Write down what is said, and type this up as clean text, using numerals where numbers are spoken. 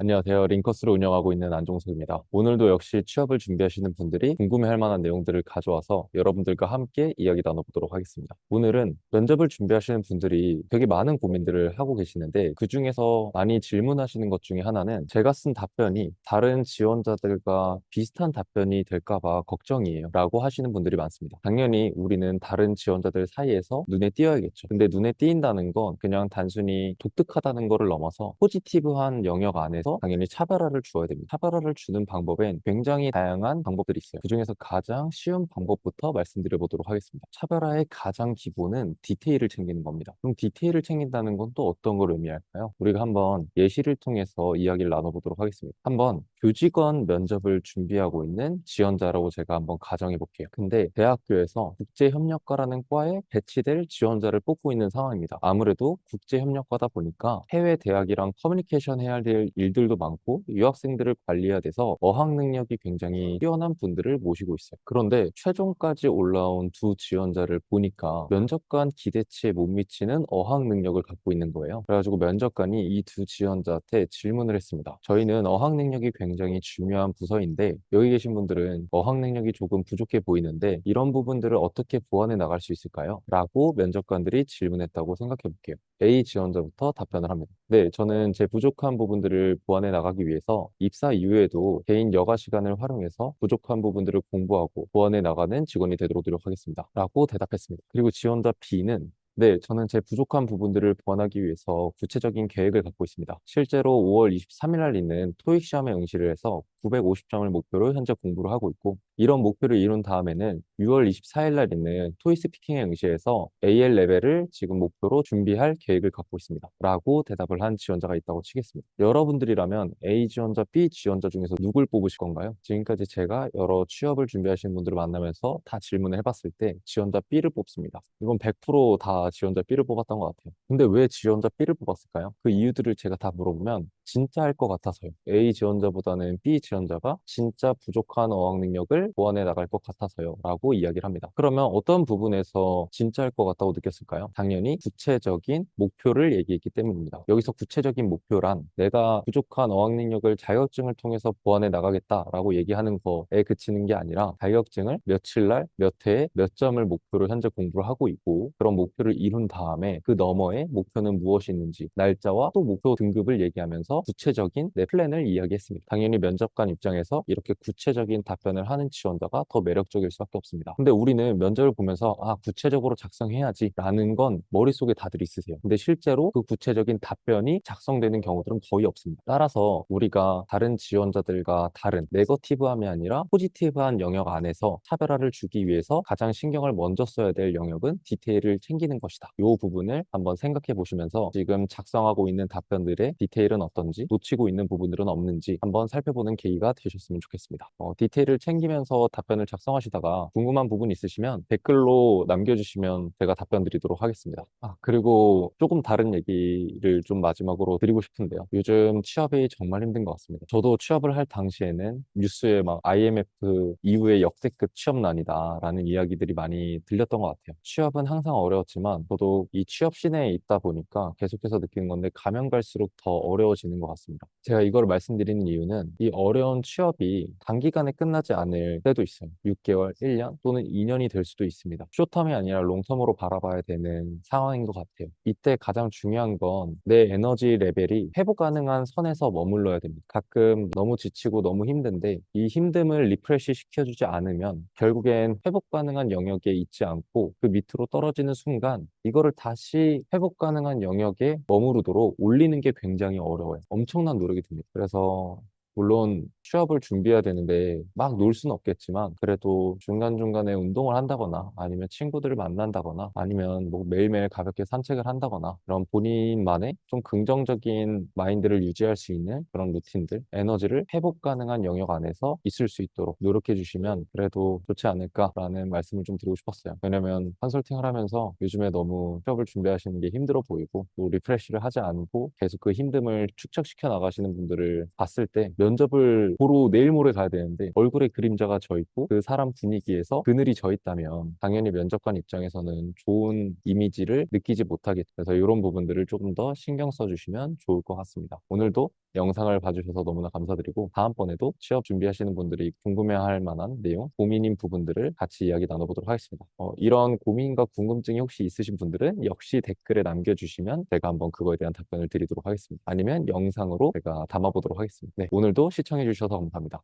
안녕하세요. 링커스를 운영하고 있는 안종석입니다. 오늘도 역시 취업을 준비하시는 분들이 궁금해할 만한 내용들을 가져와서 여러분들과 함께 이야기 나눠보도록 하겠습니다. 오늘은 면접을 준비하시는 분들이 되게 많은 고민들을 하고 계시는데 그중에서 많이 질문하시는 것 중에 하나는 제가 쓴 답변이 다른 지원자들과 비슷한 답변이 될까 봐 걱정이에요 라고 하시는 분들이 많습니다. 당연히 우리는 다른 지원자들 사이에서 눈에 띄어야겠죠. 근데 눈에 띄인다는 건 그냥 단순히 독특하다는 거를 넘어서 포지티브한 영역 안에서 당연히 차별화를 주어야 됩니다. 차별화를 주는 방법엔 굉장히 다양한 방법들이 있어요. 그중에서 가장 쉬운 방법부터 말씀드려 보도록 하겠습니다. 차별화의 가장 기본은 디테일을 챙기는 겁니다. 그럼 디테일을 챙긴다는 건 또 어떤 걸 의미할까요? 우리가 한번 예시를 통해서 이야기를 나눠보도록 하겠습니다. 한번 교직원 면접을 준비하고 있는 지원자라고 제가 한번 가정해 볼게요. 근데 대학교에서 국제협력과라는 과에 배치될 지원자를 뽑고 있는 상황입니다. 아무래도 국제협력과다 보니까 해외 대학이랑 커뮤니케이션 해야 될 일들도 많고 유학생들을 관리해야 돼서 어학 능력이 굉장히 뛰어난 분들을 모시고 있어요. 그런데 최종까지 올라온 두 지원자를 보니까 면접관 기대치에 못 미치는 어학 능력을 갖고 있는 거예요. 그래가지고 면접관이 이 두 지원자한테 질문을 했습니다. 저희는 어학 능력이 굉장히 중요한 부서인데 여기 계신 분들은 어학 능력이 조금 부족해 보이는데 이런 부분들을 어떻게 보완해 나갈 수 있을까요? 라고 면접관들이 질문했다고 생각해 볼게요. A 지원자부터 답변을 합니다. 네, 저는 제 부족한 부분들을 보완해 나가기 위해서 입사 이후에도 개인 여가 시간을 활용해서 부족한 부분들을 공부하고 보완해 나가는 직원이 되도록 노력하겠습니다. 라고 대답했습니다. 그리고 지원자 B는 네, 저는 제 부족한 부분들을 보완하기 위해서 구체적인 계획을 갖고 있습니다. 실제로 5월 23일 날 있는 토익 시험에 응시를 해서 950점을 목표로 현재 공부를 하고 있고, 이런 목표를 이룬 다음에는 6월 24일 날 있는 토익 스피킹에 응시해서 AL 레벨을 지금 목표로 준비할 계획을 갖고 있습니다. 라고 대답을 한 지원자가 있다고 치겠습니다. 여러분들이라면 A 지원자, B 지원자 중에서 누굴 뽑으실 건가요? 지금까지 제가 여러 취업을 준비하시는 분들을 만나면서 다 질문을 해봤을 때 지원자 B를 뽑습니다. 이건 100%다 지원자 B를 뽑았던 것 같아요. 근데 왜 지원자 B를 뽑았을까요? 그 이유들을 제가 다 물어보면 진짜 할 것 같아서요. A 지원자보다는 B 지원자가 진짜 부족한 어학 능력을 보완해 나갈 것 같아서요. 라고 이야기를 합니다. 그러면 어떤 부분에서 진짜 할 것 같다고 느꼈을까요? 당연히 구체적인 목표를 얘기했기 때문입니다. 여기서 구체적인 목표란 내가 부족한 어학 능력을 자격증을 통해서 보완해 나가겠다라고 얘기하는 거에 그치는 게 아니라 자격증을 며칠 날, 몇 회에 몇 점을 목표로 현재 공부를 하고 있고 그런 목표를 이룬 다음에 그 너머에 목표는 무엇이 있는지 날짜와 또 목표 등급을 얘기하면서 구체적인 내 플랜을 이야기했습니다. 당연히 면접관 입장에서 이렇게 구체적인 답변을 하는 지원자가 더 매력적일 수밖에 없습니다. 근데 우리는 면접을 보면서 구체적으로 작성해야지 라는 건 머릿속에 다들 있으세요. 근데 실제로 그 구체적인 답변이 작성되는 경우들은 거의 없습니다. 따라서 우리가 다른 지원자들과 다른 네거티브함이 아니라 포지티브한 영역 안에서 차별화를 주기 위해서 가장 신경을 먼저 써야 될 영역은 디테일을 챙기는 것이다. 이 부분을 한번 생각해 보시면서 지금 작성하고 있는 답변들의 디테일은 어떤지 놓치고 있는 부분들은 없는지 한번 살펴보는 계기가 되셨으면 좋겠습니다. 디테일을 챙기면서 답변을 작성하시다가 궁금한 부분 있으시면 댓글로 남겨주시면 제가 답변 드리도록 하겠습니다. 그리고 조금 다른 얘기를 좀 마지막으로 드리고 싶은데요. 요즘 취업이 정말 힘든 것 같습니다. 저도 취업을 할 당시에는 뉴스에 막 IMF 이후의 역대급 취업난이다라는 이야기들이 많이 들렸던 것 같아요. 취업은 항상 어려웠지만 저도 이 취업 시내에 있다 보니까 계속해서 느끼는 건데 가면 갈수록 더 어려워지는 것 같습니다. 제가 이걸 말씀드리는 이유는 이 어려운 취업이 단기간에 끝나지 않을 때도 있어요. 6개월, 1년 또는 2년이 될 수도 있습니다. 쇼텀이 아니라 롱텀으로 바라봐야 되는 상황인 것 같아요. 이때 가장 중요한 건 내 에너지 레벨이 회복 가능한 선에서 머물러야 됩니다. 가끔 너무 지치고 너무 힘든데 이 힘듦을 리프레시 시켜주지 않으면 결국엔 회복 가능한 영역에 있지 않고 그 밑으로 떨어지는 순간 이거를 다시 회복 가능한 영역에 머무르도록 올리는 게 굉장히 어려워요. 엄청난 노력이 듭니다. 그래서 물론 취업을 준비해야 되는데 막 놀 수는 없겠지만 그래도 중간중간에 운동을 한다거나 아니면 친구들을 만난다거나 아니면 뭐 매일매일 가볍게 산책을 한다거나 그런 본인만의 좀 긍정적인 마인드를 유지할 수 있는 그런 루틴들, 에너지를 회복 가능한 영역 안에서 있을 수 있도록 노력해 주시면 그래도 좋지 않을까라는 말씀을 좀 드리고 싶었어요. 왜냐면 컨설팅을 하면서 요즘에 너무 취업을 준비하시는 게 힘들어 보이고 또 리프레시를 하지 않고 계속 그 힘듦을 축적시켜 나가시는 분들을 봤을 때 면접을 보러 내일 모레 가야 되는데 얼굴에 그림자가 져 있고 그 사람 분위기에서 그늘이 져 있다면 당연히 면접관 입장에서는 좋은 이미지를 느끼지 못하겠죠. 그래서 이런 부분들을 조금 더 신경 써주시면 좋을 것 같습니다. 오늘도 영상을 봐주셔서 너무나 감사드리고 다음번에도 취업 준비하시는 분들이 궁금해할 만한 내용, 고민인 부분들을 같이 이야기 나눠보도록 하겠습니다. 이런 고민과 궁금증이 혹시 있으신 분들은 역시 댓글에 남겨주시면 제가 한번 그거에 대한 답변을 드리도록 하겠습니다. 아니면 영상으로 제가 담아보도록 하겠습니다. 네, 오늘도 시청해주셔서 감사합니다.